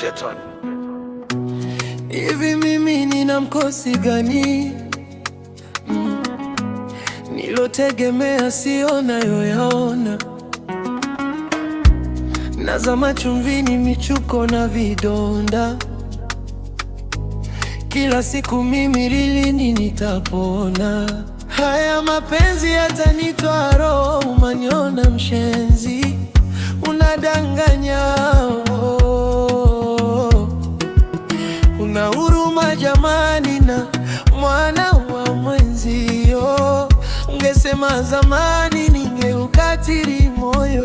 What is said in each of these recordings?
Jeton. Hivi mimi nina mkosi gani? Nilotegemea sio nayoyaona. Nazama chumvini, michuko na vidonda. Kila siku mimi lini nitapona? Haya mapenzi yatanitoa roho, umaniona mshenzi, unadanganya. Una huruma jamani, na mwana wa mwenzio. Ungesema zamani, ningeukatili moyo.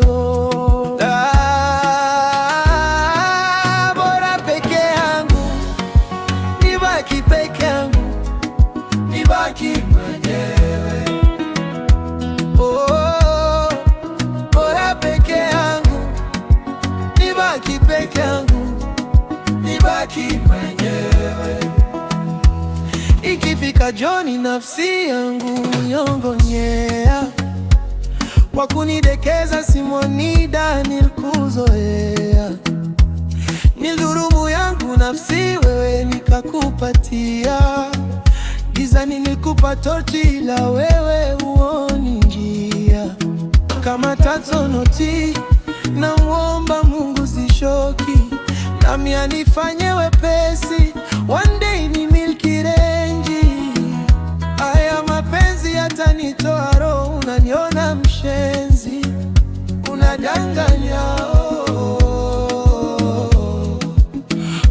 Bora peke yangu, nibaki peke yangu, nibaki mwenyewe. Bora peke yangu, nibaki peke yangu, nibaki mwenyewe. Ikifika jioni, nafsi yangu yongonyea. Kwa kunidekeza simonida, nilikuzoea. Nildhurumu yangu nafsi, wewe nikakupatia. Gizani nilikupa tochi, ila wewe huoni njia. Kama tatonoti, namuomba Mungu sishoki, nami anifanye wepesi, one day ni milki renji. Haya mapenzi yatanitoa roho, unaniona mshenzi, unadanganya.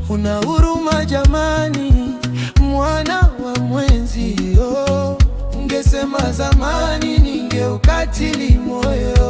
Una huruma jamani, mwana wa mwenzio. Ungesema zamani, ningeukatili moyo.